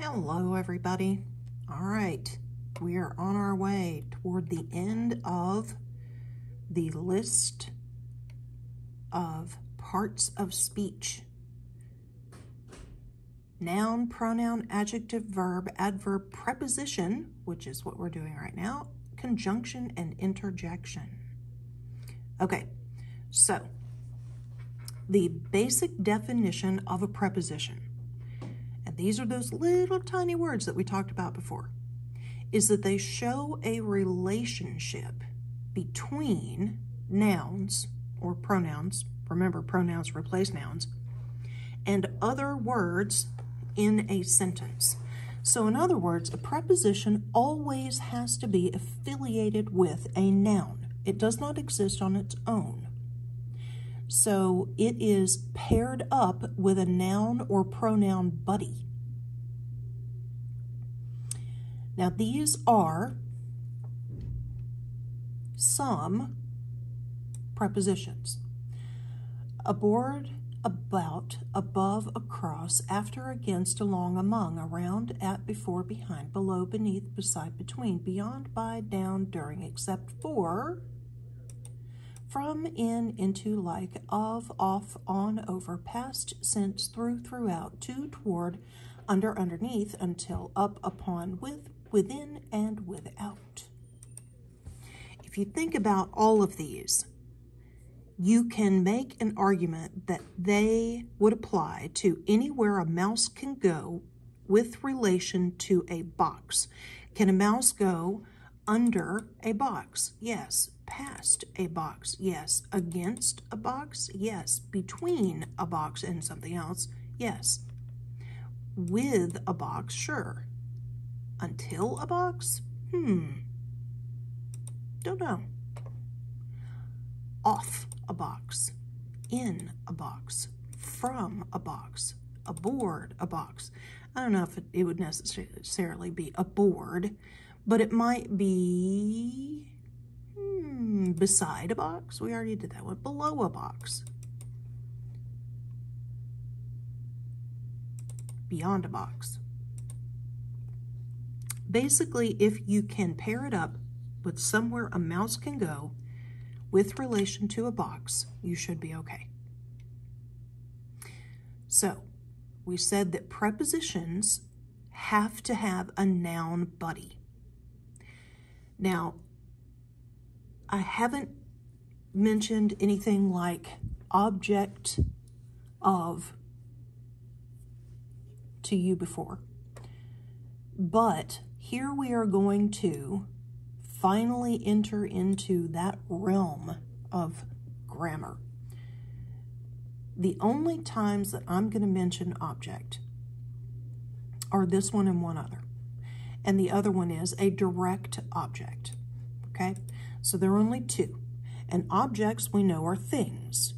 Hello, everybody. All right, we are on our way toward the end of the list of parts of speech. Noun, pronoun, adjective, verb, adverb, preposition, which is what we're doing right now, conjunction, and interjection. Okay, so the basic definition of a preposition, and these are those little tiny words that we talked about before, is that they show a relationship between nouns or pronouns, remember pronouns replace nouns, and other words in a sentence. So in other words, a preposition always has to be affiliated with a noun. It does not exist on its own. So it is paired up with a noun or pronoun buddy. Now these are some prepositions. Aboard, about, above, across, after, against, along, among, around, at, before, behind, below, beneath, beside, between, beyond, by, down, during, except for, from, in, into, like, of, off, on, over, past, since, through, throughout, to, toward, under, underneath, until, up, upon, with, within, and without. If you think about all of these, you can make an argument that they would apply to anywhere a mouse can go with relation to a box. Can a mouse go under a box? Yes. Past a box? Yes. Against a box? Yes. Between a box and something else? Yes. With a box? Sure. Until a box? Don't know. Off a box, in a box, from a box, aboard a box. I don't know if it would necessarily be aboard, but it might be beside a box. We already did that one. Below a box. Beyond a box. Basically, if you can pair it up with somewhere a mouse can go with relation to a box, you should be okay. So, we said that prepositions have to have a noun buddy. Now, I haven't mentioned anything like object of to you before, but here we are going to finally enter into that realm of grammar. The only times that I'm going to mention object are this one and one other. And the other one is a direct object. Okay? So there are only two. And objects we know are things.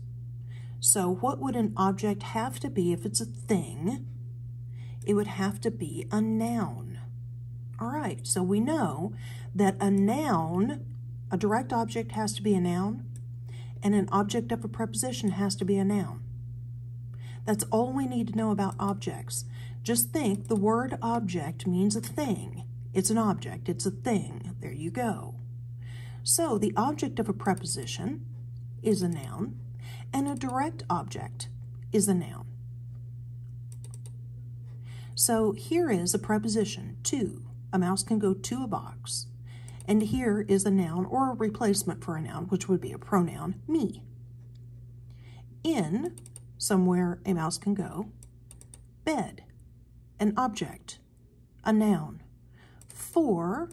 So what would an object have to be if it's a thing? It would have to be a noun. All right, so we know that a noun, a direct object has to be a noun, and an object of a preposition has to be a noun. That's all we need to know about objects. Just think the word object means a thing. It's an object, it's a thing. There you go. So the object of a preposition is a noun, and a direct object is a noun. So here is a preposition, to. A mouse can go to a box. And here is a noun or a replacement for a noun, which would be a pronoun, me. In, somewhere a mouse can go. Bed, an object, a noun. For,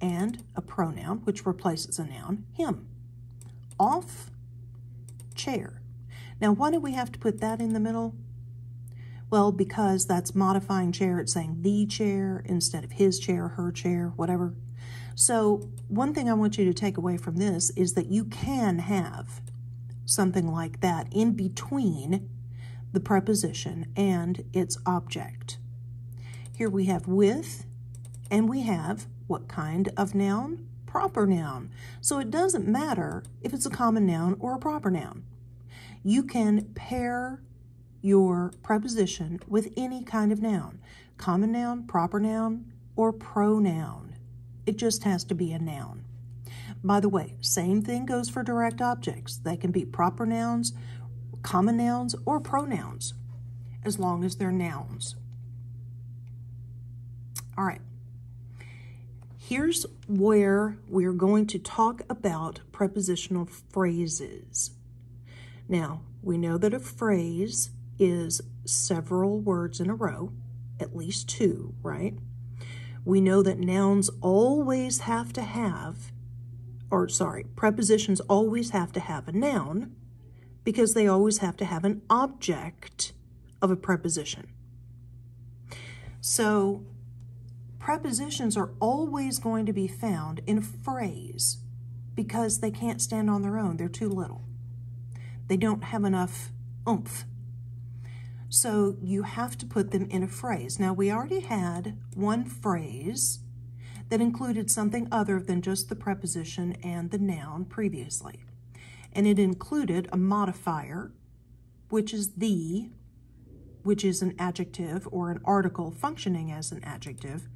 and a pronoun, which replaces a noun, him. Off, chair. Now, why do we have to put that in the middle? Well, because that's modifying chair. It's saying the chair instead of his chair, her chair, whatever. So one thing I want you to take away from this is that you can have something like that in between the preposition and its object. Here we have with, and we have what kind of noun? Proper noun. So it doesn't matter if it's a common noun or a proper noun. You can pair your preposition with any kind of noun, common noun, proper noun, or pronoun. It just has to be a noun. By the way, same thing goes for direct objects. They can be proper nouns, common nouns, or pronouns, as long as they're nouns. All right. Here's where we're going to talk about prepositional phrases. Now, we know that a phrase is several words in a row, at least two, right? We know that nouns always have to have, prepositions always have to have a noun because they always have to have an object of a preposition. So, prepositions are always going to be found in a phrase because they can't stand on their own. They're too little. They don't have enough oomph. So you have to put them in a phrase. Now, we already had one phrase that included something other than just the preposition and the noun previously. And it included a modifier, which is the, which is an adjective or an article functioning as an adjective.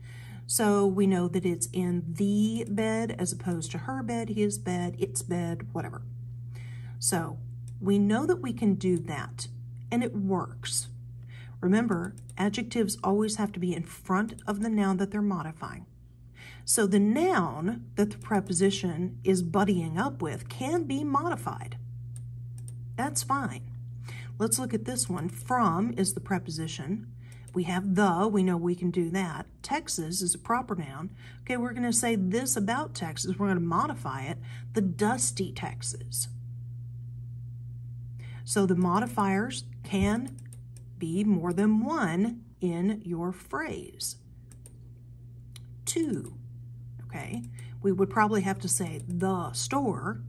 So we know that it's in the bed as opposed to her bed, his bed, its bed, whatever. So we know that we can do that, and it works. Remember, adjectives always have to be in front of the noun that they're modifying. So the noun that the preposition is buddying up with can be modified. That's fine. Let's look at this one. From is the preposition. We have the, we know we can do that. Texas is a proper noun. Okay, we're going to say this about Texas. We're going to modify it. The dusty Texas. So the modifiers can be more than one in your phrase. To, okay? We would probably have to say the store.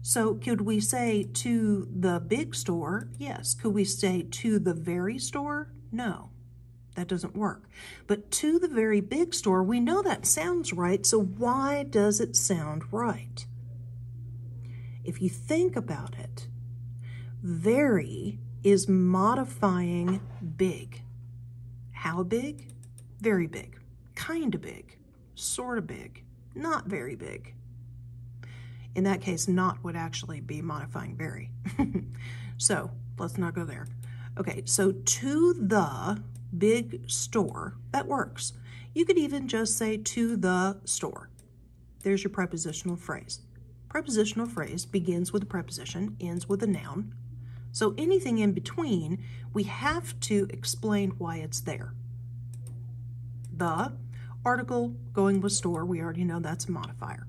So could we say to the big store? Yes. Could we say to the very store? No, that doesn't work. But to the very big store, we know that sounds right, so why does it sound right? If you think about it, very is modifying big. How big? Very big. Kind of big. Sort of big. Not very big. In that case, not would actually be modifying very. So let's not go there. Okay, so to the big store, that works. You could even just say to the store. There's your prepositional phrase. Prepositional phrase begins with a preposition, ends with a noun. So anything in between, we have to explain why it's there. The article going with store, we already know that's a modifier.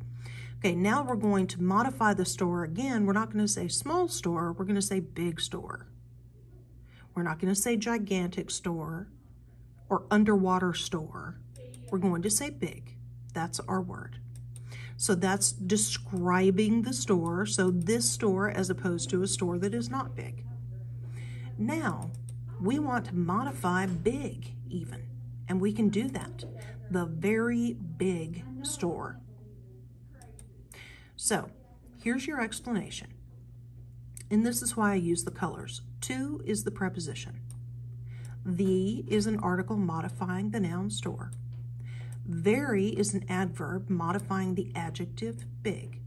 Okay, now we're going to modify the store again. We're not going to say small store, we're going to say big store. We're not going to say gigantic store or underwater store. We're going to say big. That's our word. So that's describing the store. So this store as opposed to a store that is not big. Now, we want to modify big even, and we can do that. The very big store. So here's your explanation. And this is why I use the colors. To is the preposition. The is an article modifying the noun store. Very is an adverb modifying the adjective big.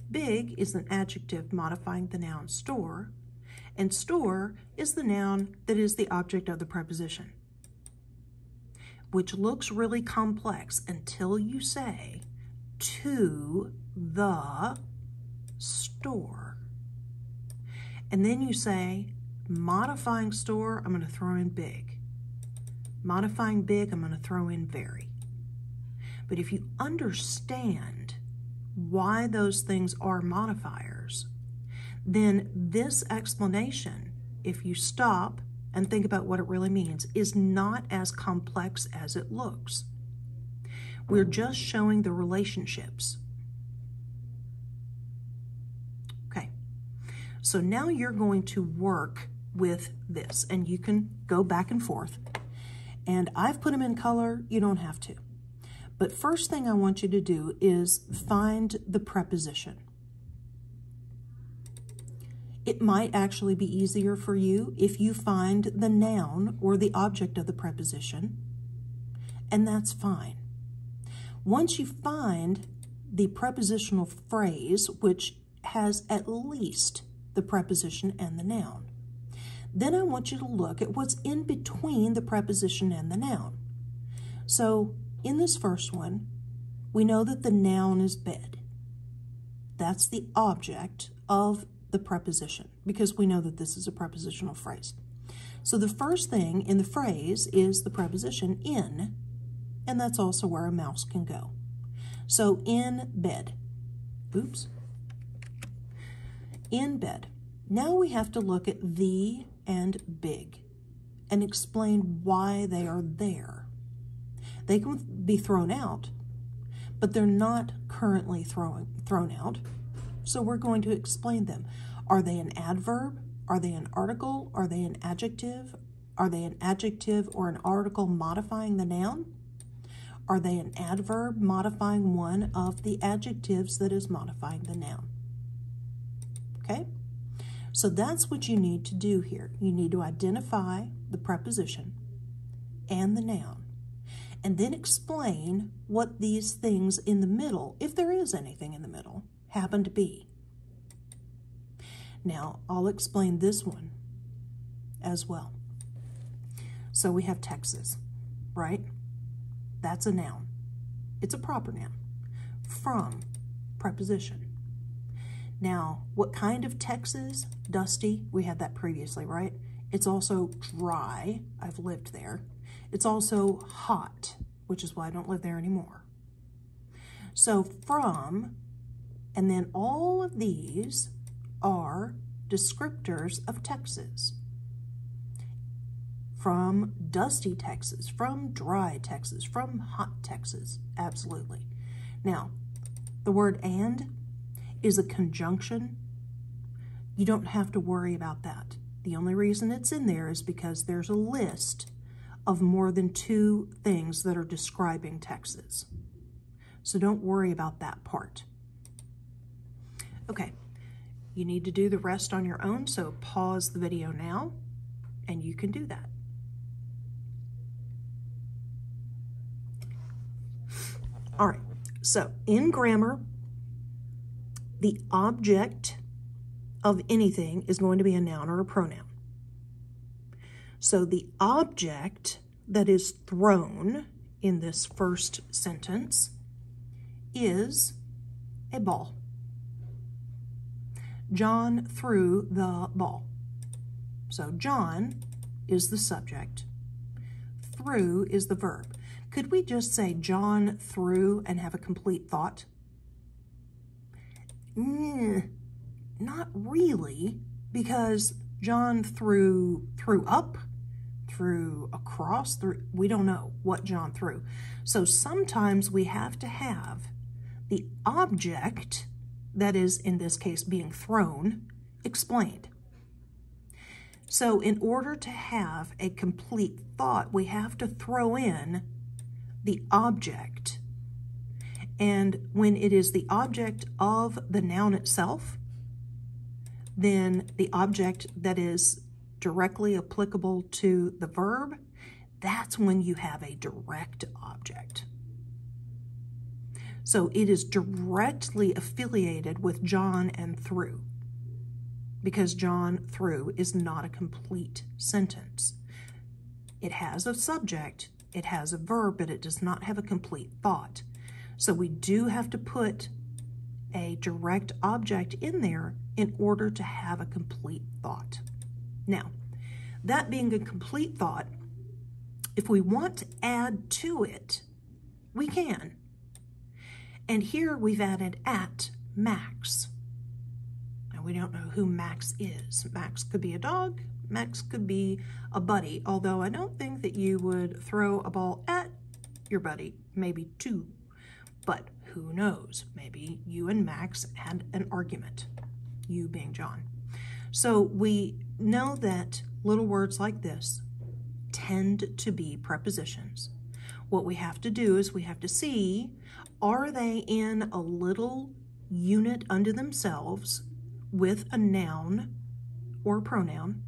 Big is an adjective modifying the noun store. And store is the noun that is the object of the preposition, which looks really complex until you say to the store. And then you say, modifying store, I'm going to throw in big. Modifying big, I'm going to throw in very. But if you understand why those things are modifiers, then this explanation, if you stop and think about what it really means, is not as complex as it looks. We're just showing the relationships. Okay, so now you're going to work with this, and you can go back and forth. And I've put them in color, you don't have to. But first thing I want you to do is find the preposition. It might actually be easier for you if you find the noun or the object of the preposition, and that's fine. Once you find the prepositional phrase, which has at least the preposition and the noun, then I want you to look at what's in between the preposition and the noun. So in this first one, we know that the noun is bed. That's the object of the preposition, because we know that this is a prepositional phrase. So the first thing in the phrase is the preposition in, and that's also where a mouse can go. So in bed. Oops. In bed. Now we have to look at the and big and explain why they are there. They can be thrown out, but they're not currently thrown out, so we're going to explain them. Are they an adverb? Are they an article? Are they an adjective? Are they an adjective or an article modifying the noun? Are they an adverb modifying one of the adjectives that is modifying the noun? Okay? So that's what you need to do here. You need to identify the preposition and the noun, and then explain what these things in the middle, if there is anything in the middle, happen to be. Now, I'll explain this one as well. So we have Texas, right? That's a noun. It's a proper noun. From, preposition. Now, what kind of Texas? Dusty. We had that previously, right? It's also dry. I've lived there. It's also hot, which is why I don't live there anymore. So from, and then all of these are descriptors of Texas. From dusty Texas, from dry Texas, from hot Texas, absolutely. Now, the word and is a conjunction. You don't have to worry about that. The only reason it's in there is because there's a list of more than 2 things that are describing Texas. So don't worry about that part. Okay, you need to do the rest on your own, so pause the video now, and you can do that. All right, so in grammar, the object of anything is going to be a noun or a pronoun. So the object that is thrown in this first sentence is a ball. John threw the ball. So John is the subject. Threw is the verb. Could we just say John threw and have a complete thought? Not really, because John threw up, threw across, we don't know what John threw. So sometimes we have to have the object, that is in this case being thrown, explained. So in order to have a complete thought, we have to throw in the object. And when it is the object of the noun itself, then the object that is directly applicable to the verb, that's when you have a direct object. So it is directly affiliated with John and threw, because John threw is not a complete sentence. It has a subject, it has a verb, but it does not have a complete thought. So we do have to put a direct object in there in order to have a complete thought. Now, that being a complete thought, if we want to add to it, we can. And here we've added at Max. Now, we don't know who Max is. Max could be a dog. Max could be a buddy, although I don't think that you would throw a ball at your buddy, maybe 2. But who knows? Maybe you and Max had an argument, you being John. So we know that little words like this tend to be prepositions. What we have to do is we have to see, are they in a little unit unto themselves with a noun or pronoun,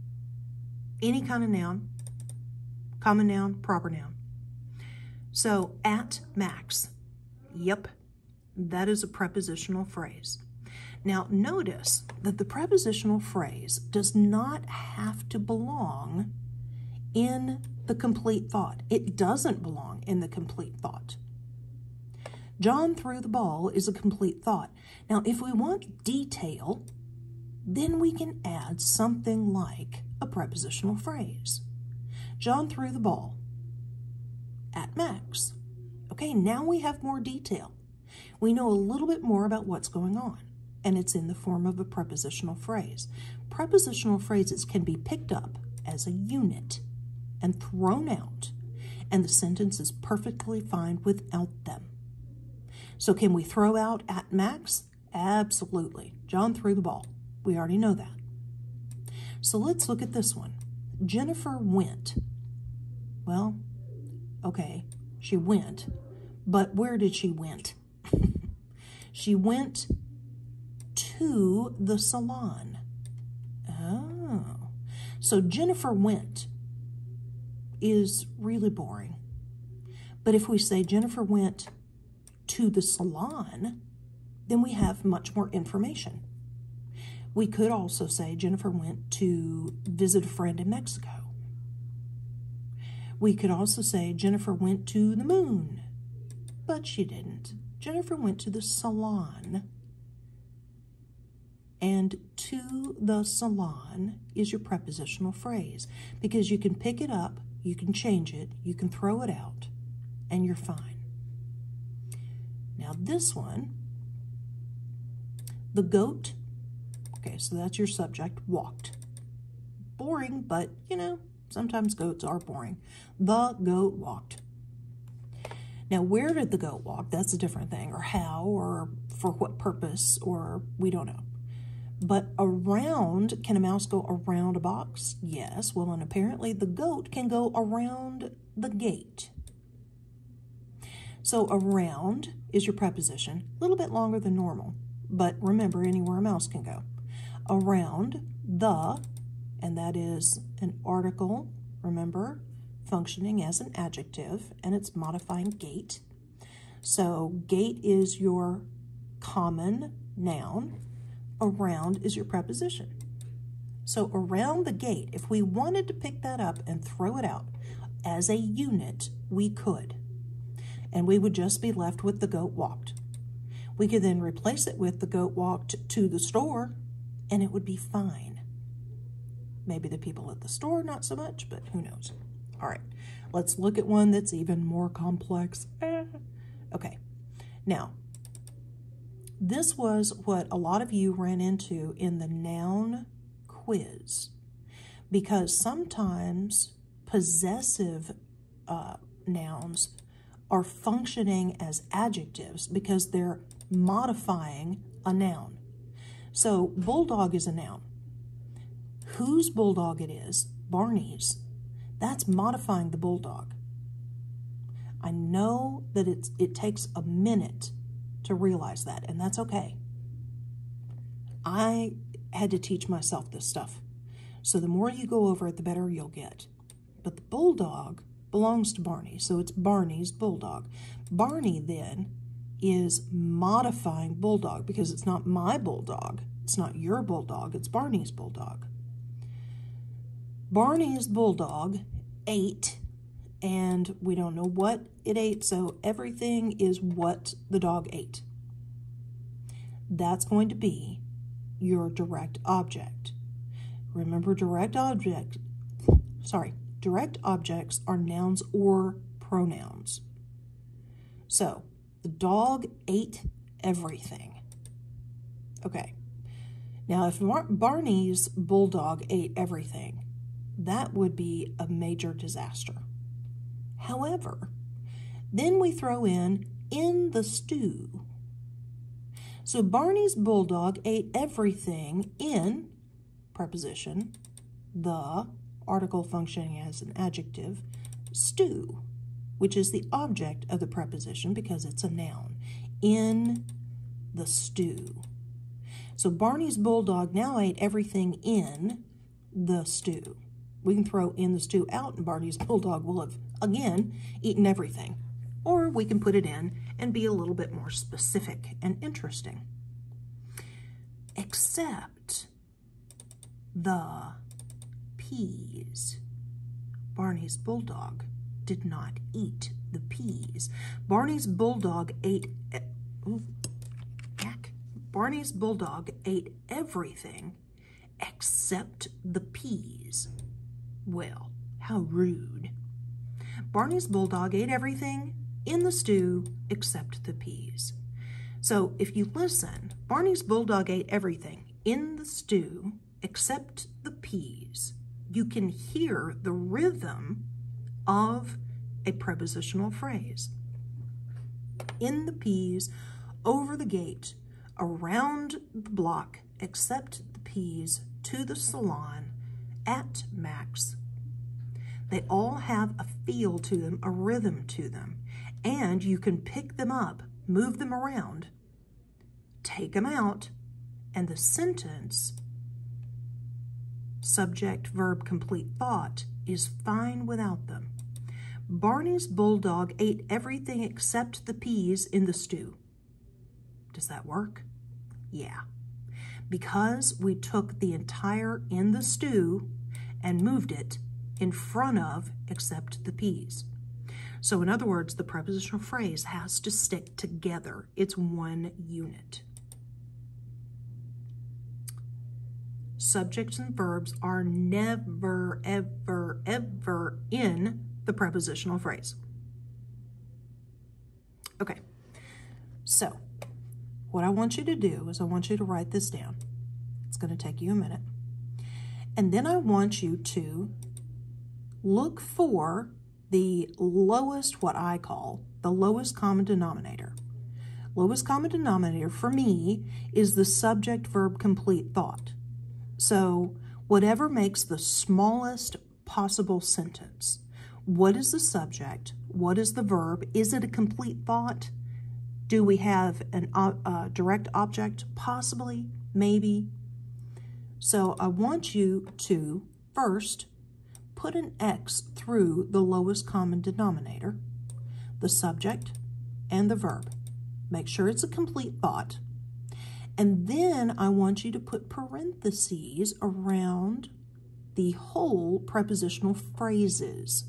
any kind of noun, common noun, proper noun. So, at Max. Yep, that is a prepositional phrase. Now, notice that the prepositional phrase does not have to belong in the complete thought. It doesn't belong in the complete thought. John threw the ball is a complete thought. Now, if we want detail, then we can add something like a prepositional phrase. John threw the ball at Max. Okay, now we have more detail. We know a little bit more about what's going on, and it's in the form of a prepositional phrase. Prepositional phrases can be picked up as a unit and thrown out, and the sentence is perfectly fine without them. So can we throw out at Max? Absolutely. John threw the ball. We already know that. So let's look at this one. Jennifer went. Well, okay, she went, but where did she went? She went to the salon. Oh, so Jennifer went is really boring. But if we say Jennifer went to the salon, then we have much more information. We could also say Jennifer went to visit a friend in Mexico. We could also say Jennifer went to the moon, but she didn't. Jennifer went to the salon, and to the salon is your prepositional phrase because you can pick it up, you can change it, you can throw it out, and you're fine. Now this one, the goat, okay, so that's your subject, walked. Boring, but sometimes goats are boring. The goat walked. Now, where did the goat walk? That's a different thing, or how, or for what purpose, or we don't know. But around, can a mouse go around a box? Yes. Well, and apparently the goat can go around the gate. So around is your preposition, a little bit longer than normal, but remember, anywhere a mouse can go. Around the, and that is an article, remember, functioning as an adjective, and it's modifying gate. So gate is your common noun. Around is your preposition. So around the gate, if we wanted to pick that up and throw it out as a unit, we could. And we would just be left with the goat walked. We could then replace it with the goat walked to the store, and it would be fine. Maybe the people at the store, not so much, but who knows. All right, let's look at one that's even more complex. Okay, now, this was what a lot of you ran into in the noun quiz, because sometimes possessive nouns are functioning as adjectives because they're modifying a noun. So bulldog is a noun. Whose bulldog it is, Barney's, that's modifying the bulldog. I know that it takes a minute to realize that, and that's okay. I had to teach myself this stuff. So the more you go over it, the better you'll get. But the bulldog belongs to Barney, so it's Barney's bulldog. Barney then is modifying bulldog because it's not my bulldog. It's not your bulldog, it's Barney's bulldog. Barney's bulldog ate, and we don't know what it ate, so everything is what the dog ate. That's going to be your direct object. Remember, direct objects are nouns or pronouns. So, the dog ate everything. Okay. Now, if Barney's bulldog ate everything, that would be a major disaster. However, then we throw in the stew. So Barney's bulldog ate everything in preposition, the article functioning as an adjective, stew, which is the object of the preposition because it's a noun, in the stew. So Barney's bulldog now ate everything in the stew. We can throw in the stew out and Barney's bulldog will have, again, eaten everything. Or we can put it in and be a little bit more specific and interesting. Except the peas. Barney's bulldog did not eat the peas. Barney's bulldog ate... Barney's bulldog ate everything except the peas. Well, how rude. Barney's bulldog ate everything in the stew except the peas. So if you listen, Barney's bulldog ate everything in the stew except the peas. You can hear the rhythm of a prepositional phrase. In the peas, over the gate, around the block, except the peas, to the salon, at Max. They all have a feel to them, a rhythm to them, and you can pick them up, move them around, take them out, and the sentence, subject, verb, complete thought, is fine without them. Barney's bulldog ate everything except the peas in the stew. Does that work? Yeah. Because we took the entire in the stew and moved it in front of except the peas. So in other words, the prepositional phrase has to stick together. It's one unit. Subjects and verbs are never, ever, ever in the prepositional phrase. Okay, so what I want you to do is I want you to write this down. It's going to take you a minute. And then I want you to look for the lowest, what I call the lowest common denominator. Lowest common denominator for me is the subject, verb, complete thought. So whatever makes the smallest possible sentence. What is the subject? What is the verb? Is it a complete thought? Do we have a direct object? Possibly, maybe. So I want you to first put an X through the lowest common denominator, the subject, and the verb. Make sure it's a complete thought. And then I want you to put parentheses around the whole prepositional phrases.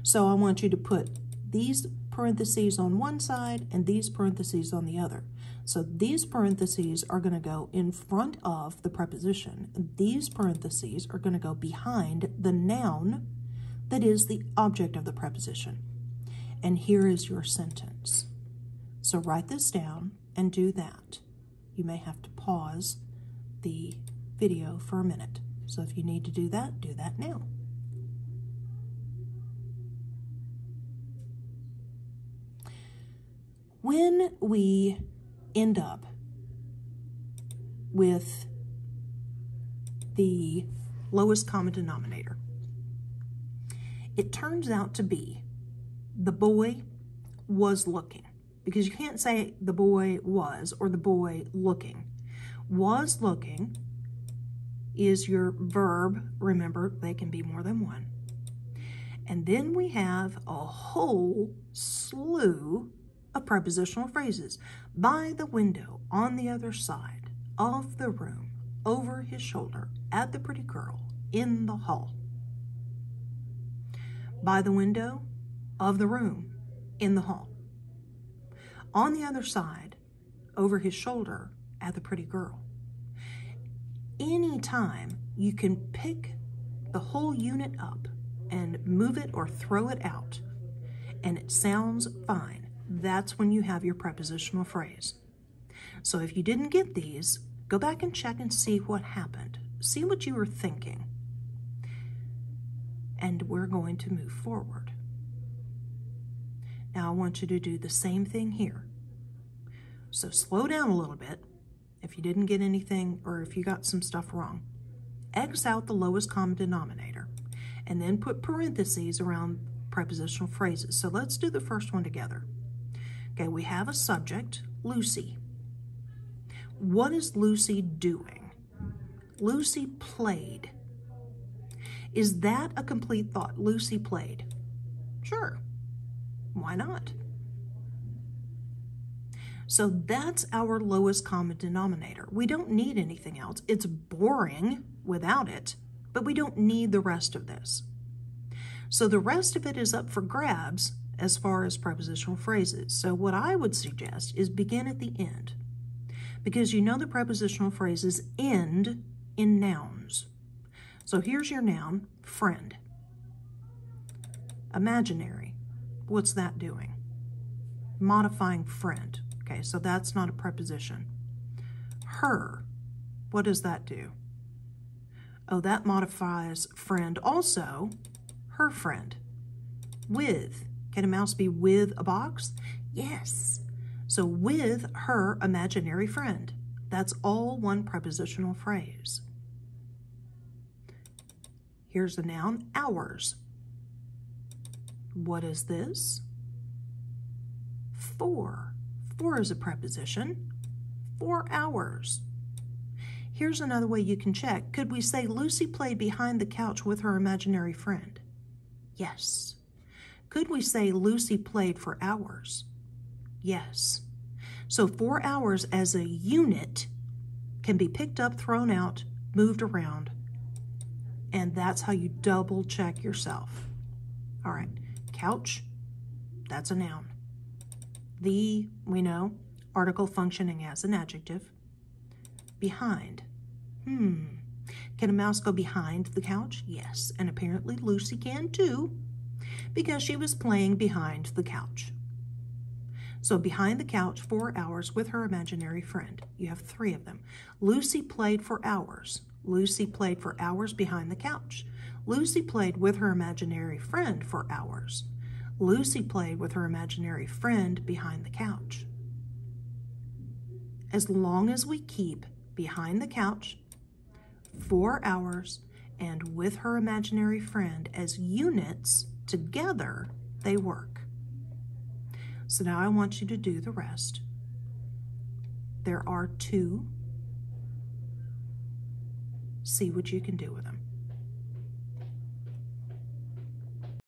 So I want you to put these parentheses on one side and these parentheses on the other. So these parentheses are going to go in front of the preposition. These parentheses are going to go behind the noun that is the object of the preposition. And here is your sentence. So write this down and do that. You may have to pause the video for a minute. So if you need to do that now. When we end up with the lowest common denominator, it turns out to be the boy was looking, because you can't say the boy was or the boy looking. Was looking is your verb. Remember, they can be more than one. And then we have a whole slew of prepositional phrases. By the window, on the other side, of the room, over his shoulder, at the pretty girl, in the hall. By the window, of the room, in the hall. On the other side, over his shoulder, at the pretty girl. Anytime you can pick the whole unit up and move it or throw it out, and it sounds fine, that's when you have your prepositional phrase. So if you didn't get these, go back and check and see what happened. See what you were thinking. And we're going to move forward. Now I want you to do the same thing here. So slow down a little bit if you didn't get anything or if you got some stuff wrong. X out the lowest common denominator and then put parentheses around prepositional phrases. So let's do the first one together. Okay, we have a subject, Lucy. What is Lucy doing? Lucy played. Is that a complete thought? Lucy played. Sure. Why not? So that's our lowest common denominator. We don't need anything else. It's boring without it, but we don't need the rest of this. So the rest of it is up for grabs as far as prepositional phrases. So what I would suggest is begin at the end, because you know the prepositional phrases end in nouns. So here's your noun, friend. Imaginary. What's that doing? Modifying friend. Okay, so that's not a preposition. Her. What does that do? Oh, that modifies friend also. Her friend. With. Can a mouse be with a box? Yes. So with her imaginary friend. That's all one prepositional phrase. Here's the noun, hours. What is this? For. For is a preposition. 4 hours. Here's another way you can check. Could we say Lucy played behind the couch with her imaginary friend? Yes. Could we say Lucy played for hours? Yes. So 4 hours as a unit can be picked up, thrown out, moved around, and that's how you double check yourself. All right, couch, that's a noun. The, we know, article functioning as an adjective. Behind. Can a mouse go behind the couch? Yes, and apparently Lucy can too, because she was playing behind the couch. So behind the couch, 4 hours with her imaginary friend. You have 3 of them. Lucy played for hours. Lucy played for hours behind the couch. Lucy played with her imaginary friend for hours. Lucy played with her imaginary friend behind the couch. As long as we keep behind the couch, 4 hours, and with her imaginary friend as units, together they work. So now I want you to do the rest. There are 2. See what you can do with them.